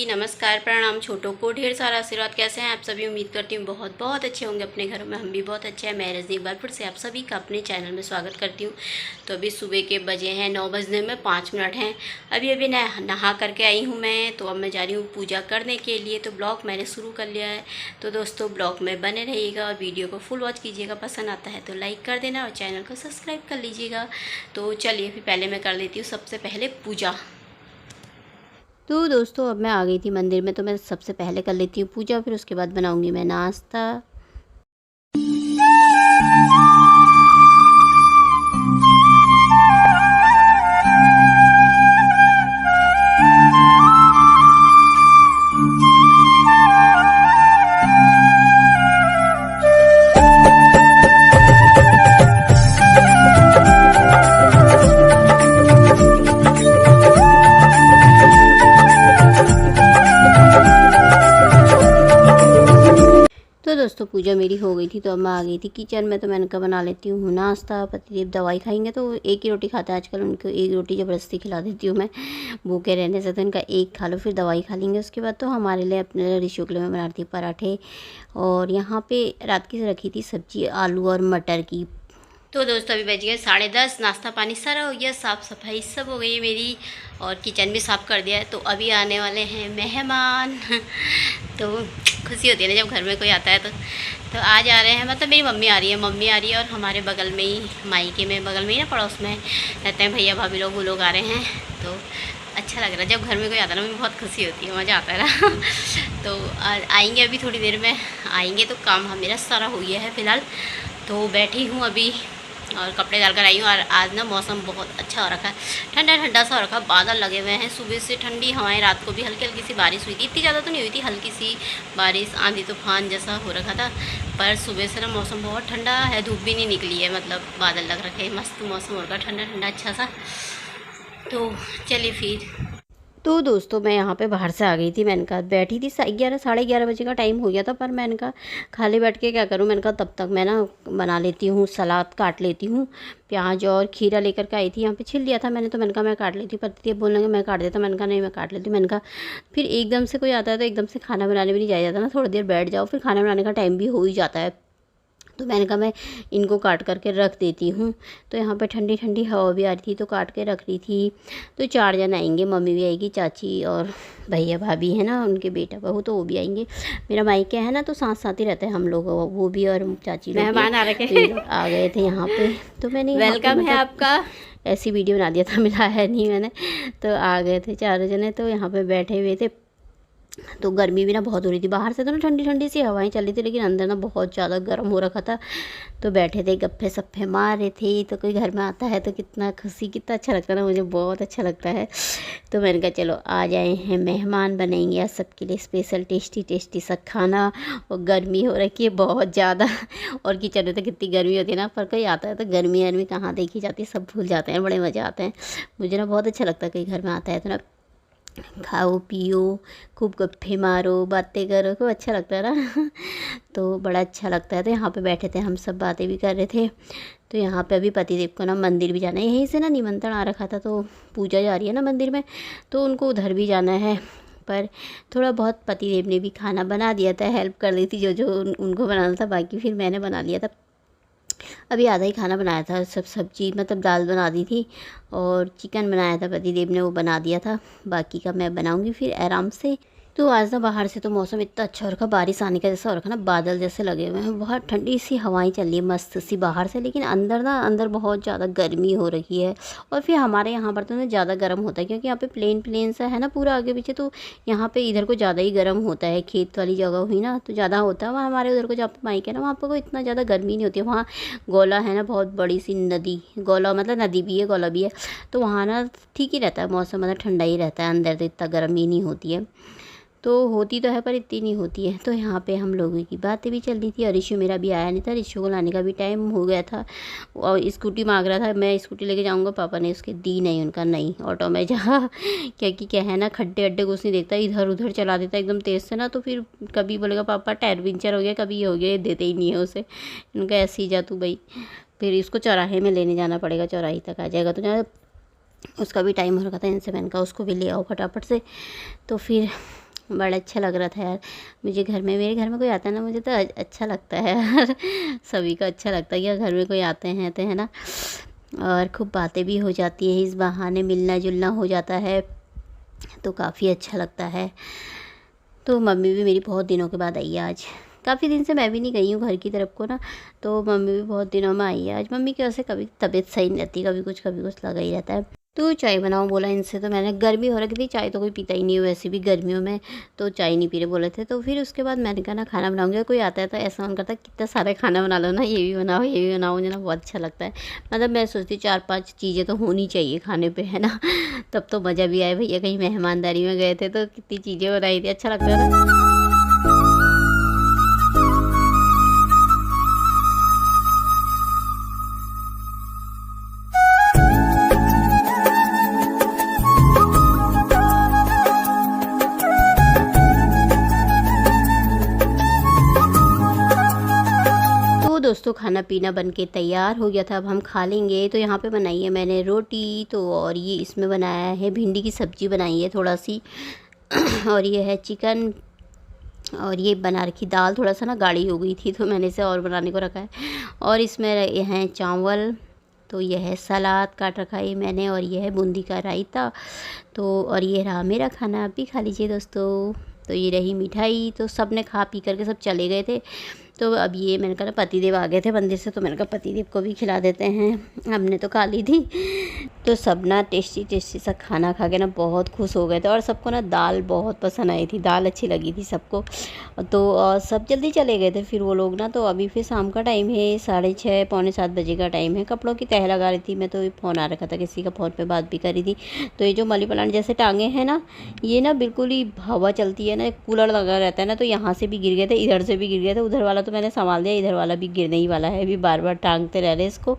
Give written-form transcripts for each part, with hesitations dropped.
जी नमस्कार, प्रणाम। छोटों को ढेर सारा आशीर्वाद। कैसे हैं आप सभी? उम्मीद करती हूँ बहुत बहुत अच्छे होंगे अपने घरों में। हम भी बहुत अच्छे हैं। मैं रजनी एक बार फिर से आप सभी का अपने चैनल में स्वागत करती हूँ। तो अभी सुबह के बजे हैं 9 बजने में 5 मिनट हैं। अभी नहा करके आई हूँ मैं। तो अब मैं जा रही हूँ पूजा करने के लिए। तो ब्लॉग मैंने शुरू कर लिया है। तो दोस्तों ब्लॉग में बने रहिएगा और वीडियो को फुल वॉच कीजिएगा। पसंद आता है तो लाइक कर देना और चैनल को सब्सक्राइब कर लीजिएगा। तो चलिए फिर पहले मैं कर लेती हूँ सबसे पहले पूजा। तो दोस्तों अब मैं आ गई थी मंदिर में। तो मैं सबसे पहले कर लेती हूँ पूजा, फिर उसके बाद बनाऊंगी मैं नाश्ता। तो दोस्तों पूजा मेरी हो गई थी। तो अब मैं आ गई थी किचन में। तो मैंने कहा बना लेती हूँ नाश्ता। पतिदेव दवाई खाएंगे तो एक ही रोटी खाता है आजकल। उनको एक रोटी ज़बरदस्ती खिला देती हूँ मैं भूखे रहने से। तो इनका एक खा लो फिर दवाई खा लेंगे उसके बाद। तो हमारे लिए अपने ऋषियों के लिए मैं बना रही थी पराठे। और यहाँ पे रात की रखी थी सब्जी आलू और मटर की। तो दोस्तों अभी बज गए 10:30। नाश्ता पानी सारा हो गया, साफ़ सफाई सब हो गई मेरी और किचन भी साफ़ कर दिया है। तो अभी आने वाले हैं मेहमान। तो खुशी होती है ना जब घर में कोई आता है। तो आज आ रहे हैं, मतलब मेरी मम्मी आ रही है और हमारे बगल में ही मायके में बगल में ही ना पड़ोस में रहते हैं भैया भाभी लोग, वो लोग आ रहे हैं। तो अच्छा लग रहा है जब घर में कोई आता है ना, मुझे बहुत खुशी होती है, मज़ा आता है ना। तो आएंगे अभी थोड़ी देर में आएंगे। तो काम मेरा सारा हो गया है फ़िलहाल। तो बैठी हूँ अभी और कपड़े डालकर आई हूँ। और आज ना मौसम बहुत अच्छा हो रखा है, ठंडा ठंडा सा हो रखा है। बादल लगे हुए हैं, सुबह से ठंडी हवाएं। रात को भी हल्की हल्की सी बारिश हुई थी, इतनी ज़्यादा तो नहीं हुई थी, हल्की सी बारिश, आंधी तूफान जैसा हो रखा था। पर सुबह से ना मौसम बहुत ठंडा है, धूप भी नहीं निकली है, मतलब बादल लग रखे हैं, मस्त मौसम हो रखा, ठंडा ठंडा अच्छा सा। तो चलिए फिर। तो दोस्तों मैं यहाँ पे बाहर से आ गई थी। मैंने कहा बैठी थी 11 साढ़े 11 बजे का टाइम हो गया था। पर मैंने कहा खाली बैठ के क्या करूँ। मैंने कहा तब तक मैं ना बना लेती हूँ, सलाद काट लेती हूँ। प्याज और खीरा लेकर के आई थी, यहाँ पे छिल लिया था मैंने। तो मैंने कहा मैं काट लेती हूँ। पति बोलने लगे मैं काट देता। मैंने कहा नहीं मैं काट लेती हूँ। मैंने कहा फिर एकदम से कोई आता है तो एकदम से खाना बनाने भी नहीं जाया जाता ना, थोड़ी देर बैठ जाओ, फिर खाना बनाने का टाइम भी हो ही जाता है। तो मैंने कहा मैं इनको काट करके रख देती हूँ। तो यहाँ पे ठंडी ठंडी हवा भी आ रही थी तो काट के रख रही थी। तो 4 जन आएंगे, मम्मी भी आएगी, चाची और भैया भाभी है ना उनके बेटा बहू, तो वो भी आएंगे। मेरा मायका है ना तो साथ साथ ही रहते हैं हम लोग, वो भी और चाची लोग मेहमान आ रखे तो ये लोग आ गए थे यहाँ पे। तो मैंने वेलकम है आपका। ऐसी वीडियो बना दिया था, मिलाया नहीं मैंने। तो आ गए थे 4 जने। तो यहाँ पे बैठे हुए थे। तो गर्मी भी ना बहुत हो रही थी। बाहर से तो ना ठंडी ठंडी सी हवाएं चल रही थी, लेकिन अंदर ना बहुत ज़्यादा गर्म हो रखा था। तो बैठे थे गप्पे सप्पे मार रहे थे। तो कोई घर में आता है तो कितना खुशी, कितना अच्छा लगता है ना, मुझे बहुत अच्छा लगता है। तो मैंने कहा चलो आ जाए हैं मेहमान, बनेंगे आज सबके लिए स्पेशल टेस्टी टेस्टी सा खाना। और गर्मी हो रखी है बहुत ज़्यादा। और किचन में तो कितनी गर्मी होती है ना, पर कोई आता है तो गर्मी गर्मी कहाँ देखी जाती है, सब भूल जाते हैं, बड़े मज़े आते हैं। मुझे ना बहुत अच्छा लगता है कोई घर में आता है तो ना खाओ पियो, खूब गप्पे मारो, बातें करो, खूब अच्छा लगता है ना। तो बड़ा अच्छा लगता है। तो यहाँ पे बैठे थे हम सब, बातें भी कर रहे थे। तो यहाँ पे अभी पतिदेव को ना मंदिर भी जाना है, यहीं से ना निमंत्रण आ रखा था। तो पूजा जा रही है ना मंदिर में, तो उनको उधर भी जाना है। पर थोड़ा बहुत पतिदेव ने भी खाना बना दिया था, हेल्प कर दी थी जो जो उनको बनाना था, बाकी फिर मैंने बना लिया था। अभी आधा ही खाना बनाया था, सब सब्जी मतलब दाल बना दी थी और चिकन बनाया था, पतिदेव ने वो बना दिया था। बाकी का मैं बनाऊंगी फिर आराम से। तो आज ना बाहर से तो मौसम इतना अच्छा हो रखा, बारिश आने का जैसा हो रखा ना, बादल जैसे लगे हुए हैं, बहुत ठंडी सी हवाएं चल रही है मस्त सी बाहर से। लेकिन अंदर बहुत ज़्यादा गर्मी हो रही है। और फिर हमारे यहाँ पर तो ना ज़्यादा गर्म होता है, क्योंकि यहाँ पे प्लेन सा है ना पूरा आगे पीछे। तो यहाँ पे इधर को ज़्यादा ही गर्म होता है, खेत वाली जगह हुई ना तो ज़्यादा होता है। वहाँ हमारे उधर को जहाँ पे माइक है ना, वहाँ पर कोई इतना ज़्यादा गर्मी नहीं होती है। वहाँ गौला है ना, बहुत बड़ी सी नदी, गौला मतलब नदी भी है गौला भी है। तो वहाँ ना ठीक ही रहता है मौसम, मतलब ठंडा ही रहता है, अंदर तो इतना गर्मी नहीं होती है। तो होती तो है पर इतनी नहीं होती है। तो यहाँ पे हम लोगों की बातें भी चल रही थी। और ऋषु मेरा भी आया नहीं था, ऋषु को लाने का भी टाइम हो गया था। और स्कूटी मांग रहा था, मैं स्कूटी लेके जाऊँगा, पापा ने उसके दी नहीं, उनका नहीं, ऑटो में जा। क्योंकि क्या है ना, खड्डे अड्डे कुछ नहीं देखता, इधर उधर चला देता एकदम तेज़ से ना। तो फिर कभी बोलेगा पापा टायर पंचर हो गया, कभी ये हो गया, ये देते ही नहीं है उसे। उनका ऐसे ही जा तू भाई। फिर इसको चौराहे में लेने जाना पड़ेगा, चौराहे तक आ जाएगा। तो उसका भी टाइम हो रखा था इनसे, मैंने कहा उसको भी ले आओ फटाफट से। तो फिर बड़ा अच्छा लग रहा था यार मुझे। घर में, मेरे घर में कोई आता है ना, मुझे तो अच्छा लगता है यार। सभी को अच्छा लगता है कि घर में कोई आते हैं तो, है ना। और खूब बातें भी हो जाती हैं, इस बहाने मिलना जुलना हो जाता है, तो काफ़ी अच्छा लगता है। तो मम्मी भी मेरी बहुत दिनों के बाद आई है आज। काफ़ी दिन से मैं भी नहीं गई हूँ घर की तरफ को ना, तो मम्मी भी बहुत दिनों में आई है आज। मम्मी की वैसे कभी तबीयत सही नहीं रहती, कभी कुछ लगा ही रहता है। तो चाय बनाओ बोला इनसे, तो मैंने, गर्मी हो रखी थी, चाय तो कोई पीता ही नहीं है वैसे भी गर्मियों में, तो चाय नहीं पी रहे बोले थे। तो फिर उसके बाद मैंने कहा ना खाना बनाऊंगी, कोई आता है तो ऐसा मन करता है कितना सारा खाना बना लो ना, ये भी बनाओ ये भी बनाओ, मुझे ना बहुत अच्छा लगता है। मतलब मैं सोचती 4-5 चीज़ें तो होनी चाहिए खाने पे, है ना। तब तो मज़ा भी आए। भैया कहीं मेहमानदारी में गए थे तो कितनी चीज़ें बनाई थी, अच्छा लगता है ना। तो दोस्तों खाना पीना बन के तैयार हो गया था, अब हम खा लेंगे। तो यहाँ पे बनाई है मैंने रोटी, तो और ये इसमें बनाया है भिंडी की सब्ज़ी बनाई है थोड़ा सी, और ये है चिकन, और ये बना रखी दाल, थोड़ा सा ना गाढ़ी हो गई थी तो मैंने इसे और बनाने को रखा है। और इसमें ये हैं चावल, तो यह है सलाद काट रखा है मैंने, और ये है बूंदी का रायता। तो और ये रहा मेरा खाना, आप भी खा लीजिए दोस्तों। तो ये रही मिठाई। तो सब ने खा पी करके सब चले गए थे। तो अब ये मैंने कहा पतिदेव आ गए थे मंदिर से, तो मैंने कहा पतिदेव को भी खिला देते हैं, हमने तो खा ली थी। तो सब ना टेस्टी सा खाना खा के ना बहुत खुश हो गए थे, और सबको ना दाल बहुत पसंद आई थी, दाल अच्छी लगी थी सबको। तो सब जल्दी चले गए थे फिर वो लोग ना। तो अभी फिर शाम का टाइम है, 6:30 पौने 7 बजे का टाइम है। कपड़ों की तह लगा रही थी मैं, तो फ़ोन आ रखा था, किसी का फ़ोन पे बात भी करी थी। तो ये जो मनी प्लांट जैसे टांगे हैं ना, ये ना बिल्कुल ही हवा चलती है ना, कूलर लगा रहता है ना, तो यहाँ से भी गिर गए थे, इधर से भी गिर गए थे। उधर वाला तो मैंने संभाल दिया, इधर वाला भी गिरने ही वाला है, अभी बार बार टांगते रह रहे इसको।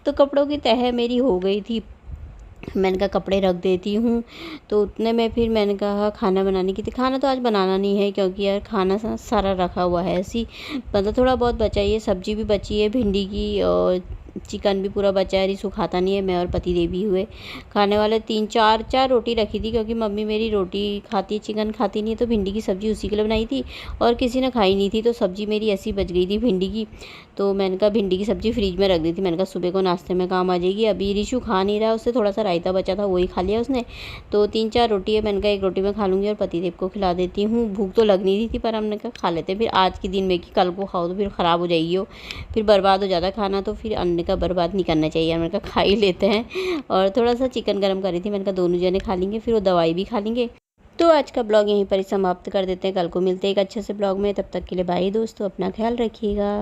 तो कपड़ों की तह मेरी हो गई थी, मैंने कहा कपड़े रख देती हूँ। तो उतने में फिर मैंने कहा खाना बनाने की थी। खाना तो आज बनाना नहीं है, क्योंकि यार खाना सारा रखा हुआ है ऐसी, मतलब थोड़ा बहुत बचा ही है। सब्जी भी बची है भिंडी की, और चिकन भी पूरा बचा है। रिसु खाता नहीं है, मैं और पति देव भी हुए खाने वाले। 3-4 रोटी रखी थी, क्योंकि मम्मी मेरी रोटी खाती, चिकन खाती नहीं है, तो भिंडी की सब्ज़ी उसी के लिए बनाई थी, और किसी ने खाई नहीं थी, तो सब्ज़ी मेरी ऐसी बच गई थी भिंडी की। तो मैंने कहा भिंडी की सब्ज़ी फ्रिज में रख दी थी, मैंने कहा सुबह को नाश्ते में काम आ जाएगी। अभी रिशु खा नहीं रहा, उससे थोड़ा सा रायता बचा था वही खा लिया उसने। तो 3-4 रोटी है, मैंने कहा एक रोटी मैं खा लूँगी और पतिदेव को खिला देती हूँ। भूख तो लग नहीं रही थी, पर हमने कहा खा लेते हैं, फिर आज के दिन में कि कल को खाओ तो फिर ख़राब हो जाएगी वो, फिर बर्बाद हो जाता खाना, तो फिर अन्न का बर्बाद नहीं करना चाहिए। मैंने कहा खा ही लेते हैं। और थोड़ा सा चिकन गर्म करी थी, मैंने कहा दोनों जने खा लेंगे, फिर वो दवाई भी खा लेंगे। तो आज का ब्लॉग यहीं पर ही समाप्त कर देते हैं, कल को मिलते हैं एक अच्छे से ब्लॉग में। तब तक के लिए बाय दोस्तों, अपना ख्याल रखिएगा।